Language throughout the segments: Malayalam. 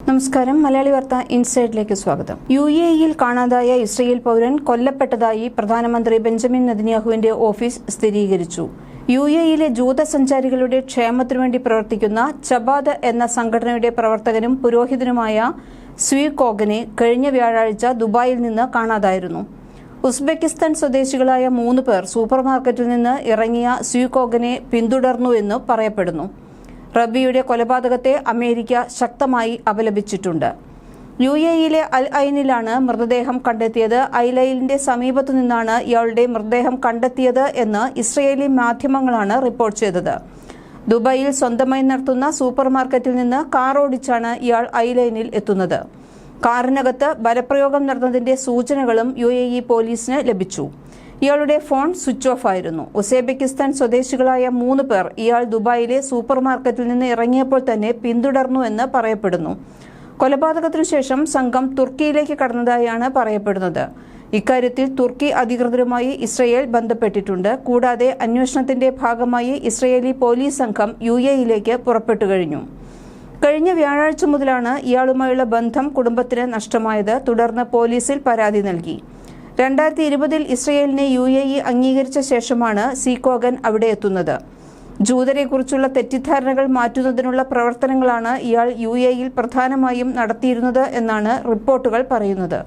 നമസ്കാരം. മലയാളി വാർത്ത ഇൻസൈഡിലേക്ക് സ്വാഗതം. UAE-യിൽ കാണാതായ ഇസ്രയേൽ പൗരൻ കൊല്ലപ്പെട്ടതായി പ്രധാനമന്ത്രി ബെഞ്ചമിൻ നെതന്യാഹുവിന്റെ ഓഫീസ് സ്ഥിരീകരിച്ചു. UAE-യിലെ ജൂതസഞ്ചാരികളുടെ ക്ഷേമത്തിനുവേണ്ടി പ്രവർത്തിക്കുന്ന ചബാദ് എന്ന സംഘടനയുടെ പ്രവർത്തകനും പുരോഹിതനുമായ സ്വീ കോഗനെ കഴിഞ്ഞ വ്യാഴാഴ്ച ദുബായിൽ നിന്ന് കാണാതായിരുന്നു. ഉസ്ബെക്കിസ്ഥാൻ സ്വദേശികളായ 3 പേർ സൂപ്പർമാർക്കറ്റിൽ നിന്ന് ഇറങ്ങിയ സ്വീ കോഗനെ പിന്തുടർന്നുവെന്ന് പറയപ്പെടുന്നു. റബിയുടെ കൊലപാതകത്തെ അമേരിക്ക ശക്തമായി അപലപിച്ചിട്ടുണ്ട്. UAE-യിലെ അൽ ഐനിലാണ് മൃതദേഹം കണ്ടെത്തിയത്. ഐലൈലിന്റെ സമീപത്തു നിന്നാണ് ഇയാളുടെ മൃതദേഹം കണ്ടെത്തിയത് എന്ന് ഇസ്രയേലി മാധ്യമങ്ങളാണ് റിപ്പോർട്ട് ചെയ്തത്. ദുബായിൽ സ്വന്തമായി നടത്തുന്ന സൂപ്പർമാർക്കറ്റിൽ നിന്ന് കാർ ഓടിച്ചാണ് ഇയാൾ ഐലൈനിൽ എത്തുന്നത്. കാറിനകത്ത് ബലപ്രയോഗം നടന്നതിന്റെ സൂചനകളും UAE പോലീസിന് ലഭിച്ചു. ഇയാളുടെ ഫോൺ സ്വിച്ച് ഓഫ് ആയിരുന്നു. ഉസ്ബെക്കിസ്ഥാൻ സ്വദേശികളായ 3 പേർ ഇയാൾ ദുബായിലെ സൂപ്പർമാർക്കറ്റിൽ നിന്ന് ഇറങ്ങിയപ്പോൾ തന്നെ പിന്തുടർന്നുവെന്ന് പറയപ്പെടുന്നു. കൊലപാതകത്തിനു ശേഷം സംഘം തുർക്കിയിലേക്ക് കടന്നതായാണ് പറയപ്പെടുന്നത്. ഇക്കാര്യത്തിൽ തുർക്കി അധികൃതരുമായി ഇസ്രയേൽ ബന്ധപ്പെട്ടിട്ടുണ്ട്. കൂടാതെ അന്വേഷണത്തിന്റെ ഭാഗമായി ഇസ്രയേലി പോലീസ് സംഘം UAE-യിലേക്ക് പുറപ്പെട്ടു കഴിഞ്ഞു. കഴിഞ്ഞ വ്യാഴാഴ്ച മുതലാണ് ഇയാളുമായുള്ള ബന്ധം കുടുംബത്തിന് നഷ്ടമായത്. തുടർന്ന് പോലീസിൽ പരാതി നൽകി. 2020-ൽ ഇസ്രയേലിനെ UAE അംഗീകരിച്ച ശേഷമാണ് സ്വീ കോഗൻ അവിടെ എത്തുന്നത്. ജൂതരെക്കുറിച്ചുള്ള തെറ്റിദ്ധാരണകൾ മാറ്റുന്നതിനുള്ള പ്രവർത്തനങ്ങളാണ് ഇയാൾ UAE-യിൽ പ്രധാനമായും നടത്തിയിരുന്നത് എന്നാണ് റിപ്പോർട്ടുകൾ പറയുന്നത്.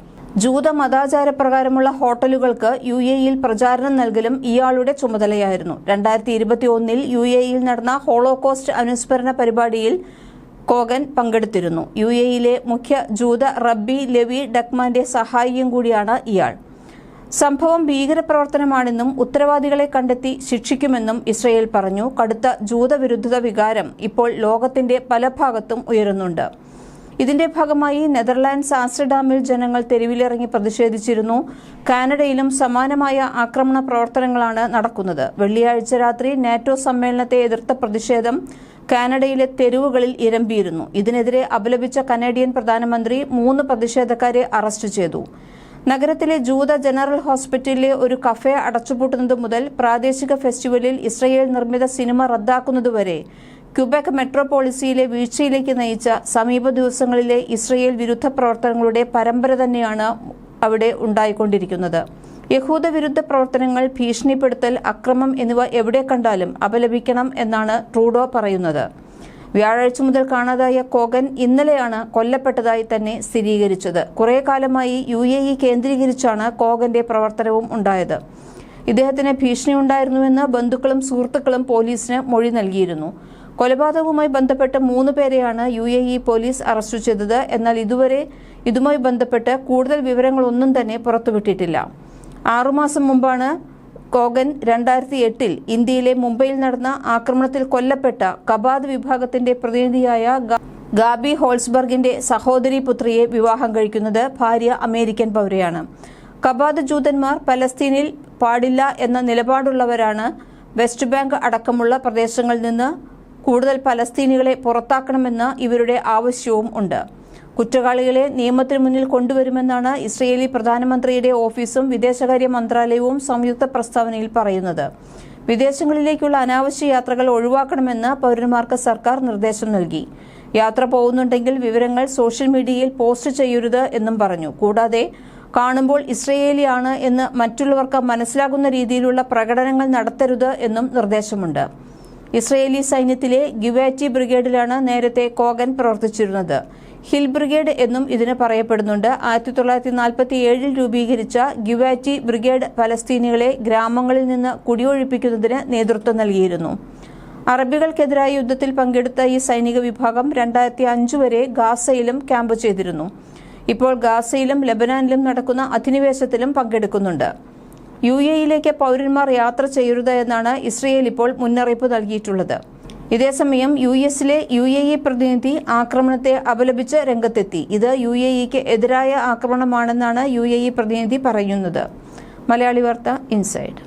ജൂത മതാചാരപ്രകാരമുള്ള ഹോട്ടലുകൾക്ക് UAE-യിൽ പ്രചാരണം നൽകലും ഇയാളുടെ ചുമതലയായിരുന്നു. 2021-ൽ UAE-യിൽ നടന്ന ഹോളോകോസ്റ്റ് അനുസ്മരണ പരിപാടിയിൽ കോഗൻ പങ്കെടുത്തിരുന്നു. UAE-യിലെ മുഖ്യ ജൂത റബ്ബി ലെവി ഡക്മാന്റെ സഹായിയും കൂടിയാണ് ഇയാൾ. സംഭവം ഭീകരപ്രവർത്തനമാണെന്നും ഉത്തരവാദികളെ കണ്ടെത്തി ശിക്ഷിക്കുമെന്നും ഇസ്രയേൽ പറഞ്ഞു. കടുത്ത ജൂതവിരുദ്ധത വികാരം ഇപ്പോൾ ലോകത്തിന്റെ പല ഭാഗത്തും ഉയരുന്നുണ്ട്. ഇതിന്റെ ഭാഗമായി നെതർലാൻഡ്സ് ആംസ്റ്റർഡാമിൽ ജനങ്ങൾ തെരുവിലിറങ്ങി പ്രതിഷേധിച്ചിരുന്നു. കാനഡയിലും സമാനമായ ആക്രമണ പ്രവർത്തനങ്ങളാണ് നടക്കുന്നത്. വെള്ളിയാഴ്ച രാത്രി നാറ്റോ സമ്മേളനത്തെ എതിർത്ത പ്രതിഷേധം കാനഡയിലെ തെരുവുകളിൽ ഇരമ്പിയിരുന്നു. ഇതിനെതിരെ അപലപിച്ച കനേഡിയൻ പ്രധാനമന്ത്രി 3 പ്രതിഷേധക്കാരെ അറസ്റ്റ് ചെയ്തു. നഗരത്തിലെ ജൂത ജനറൽ ഹോസ്പിറ്റലിലെ ഒരു കഫേ അടച്ചുപൂട്ടുന്നത് മുതൽ പ്രാദേശിക ഫെസ്റ്റിവലിൽ ഇസ്രയേൽ നിർമ്മിത സിനിമ റദ്ദാക്കുന്നതുവരെ ക്യൂബെക് മെട്രോപോളിസിയിലെ വീഴ്ചയിലേക്ക് നയിച്ച സമീപ ദിവസങ്ങളിലെ ഇസ്രയേൽ വിരുദ്ധ പ്രവർത്തനങ്ങളുടെ പരമ്പര തന്നെയാണ് അവിടെ ഉണ്ടായിക്കൊണ്ടിരിക്കുന്നത്. യഹൂദ വിരുദ്ധ പ്രവർത്തനങ്ങൾ, ഭീഷണിപ്പെടുത്തൽ, അക്രമം എന്നിവ എവിടെ കണ്ടാലും അപലപിക്കണം എന്നാണ് ട്രൂഡോ പറയുന്നത്. വ്യാഴാഴ്ച മുതൽ കാണാതായ കോഗൻ ഇന്നലെയാണ് കൊല്ലപ്പെട്ടതായി തന്നെ സ്ഥിരീകരിച്ചത്. കുറെ കാലമായി UAE കേന്ദ്രീകരിച്ചാണ് കോഗന്റെ പ്രവർത്തനവും ഉണ്ടായത്. ഇദ്ദേഹത്തിന് ഭീഷണിയുണ്ടായിരുന്നുവെന്ന് ബന്ധുക്കളും സുഹൃത്തുക്കളും പോലീസിന് മൊഴി നൽകിയിരുന്നു. കൊലപാതകവുമായി ബന്ധപ്പെട്ട് 3 പേരെയാണ് UAE പോലീസ് അറസ്റ്റ് ചെയ്തത്. എന്നാൽ ഇതുവരെ ഇതുമായി ബന്ധപ്പെട്ട് കൂടുതൽ വിവരങ്ങളൊന്നും തന്നെ പുറത്തുവിട്ടിട്ടില്ല. 6 മാസം മുമ്പാണ് കോഗൻ 2008-ൽ ഇന്ത്യയിലെ മുംബൈയിൽ നടന്ന ആക്രമണത്തിൽ കൊല്ലപ്പെട്ട കബാദ് വിഭാഗത്തിന്റെ പ്രതിനിധിയായ ഗാബി ഹോൾസ്ബർഗിന്റെ സഹോദരി പുത്രിയെ വിവാഹം കഴിക്കുന്നത്. ഭാര്യ അമേരിക്കൻ പൗരയാണ്. കബാദ് ജൂതന്മാർ പലസ്തീനിൽ പാടില്ല എന്ന നിലപാടുള്ളവരാണ്. വെസ്റ്റ് ബാങ്ക് അടക്കമുള്ള പ്രദേശങ്ങളിൽ നിന്ന് കൂടുതൽ പലസ്തീനികളെ പുറത്താക്കണമെന്ന് ഇവരുടെ ആവശ്യവും ഉണ്ട്. കുറ്റവാളികളെ നിയമത്തിന് മുന്നിൽ കൊണ്ടുവരുമെന്നാണ് ഇസ്രയേലി പ്രധാനമന്ത്രിയുടെ ഓഫീസും വിദേശകാര്യ മന്ത്രാലയവും സംയുക്ത പ്രസ്താവനയിൽ പറയുന്നത്. വിദേശങ്ങളിലേക്കുള്ള അനാവശ്യ യാത്രകൾ ഒഴിവാക്കണമെന്ന് പൗരന്മാർക്ക് സർക്കാർ നിർദ്ദേശം നൽകി. യാത്ര പോകുന്നുണ്ടെങ്കിൽ വിവരങ്ങൾ സോഷ്യൽ മീഡിയയിൽ പോസ്റ്റ് ചെയ്യരുത് എന്നും പറഞ്ഞു. കൂടാതെ കാണുമ്പോൾ ഇസ്രയേലിയാണ് എന്ന് മറ്റുള്ളവർക്ക് മനസ്സിലാകുന്ന രീതിയിലുള്ള പ്രകടനങ്ങൾ നടത്തരുത് എന്നും നിർദ്ദേശമുണ്ട്. ഇസ്രയേലി സൈന്യത്തിലെ ഗിവാറ്റി ബ്രിഗേഡിലാണ് നേരത്തെ കോഗൻ പ്രവർത്തിച്ചിരുന്നത്. ഹിൽ ബ്രിഗേഡ് എന്നും ഇതിന് പറയപ്പെടുന്നുണ്ട്. 1947-ൽ രൂപീകരിച്ച ഗിവാറ്റി ബ്രിഗേഡ് പലസ്തീനികളെ ഗ്രാമങ്ങളിൽ നിന്ന് കുടിയൊഴിപ്പിക്കുന്നതിന് നേതൃത്വം നൽകിയിരുന്നു. അറബികൾക്കെതിരായ യുദ്ധത്തിൽ പങ്കെടുത്ത ഈ സൈനിക വിഭാഗം 2005 വരെ ഗാസയിലും ക്യാമ്പ് ചെയ്തിരുന്നു. ഇപ്പോൾ ഗാസയിലും ലെബനാനിലും നടക്കുന്ന അധിനിവേശത്തിലും പങ്കെടുക്കുന്നുണ്ട്. UAE-യിലേക്ക് പൗരന്മാർ യാത്ര ചെയ്യരുത് എന്നാണ് ഇസ്രയേൽ ഇപ്പോൾ മുന്നറിയിപ്പ് നൽകിയിട്ടുള്ളത്. ഇതേസമയം US-ലെ UAE പ്രതിനിധി ആക്രമണത്തെ അപലപിച്ച് രംഗത്തെത്തി. ഇത് UAE-ക്ക് എതിരായ ആക്രമണമാണെന്നാണ് UAE പ്രതിനിധി പറയുന്നത്. മലയാളി വാർത്ത ഇൻസൈഡ്.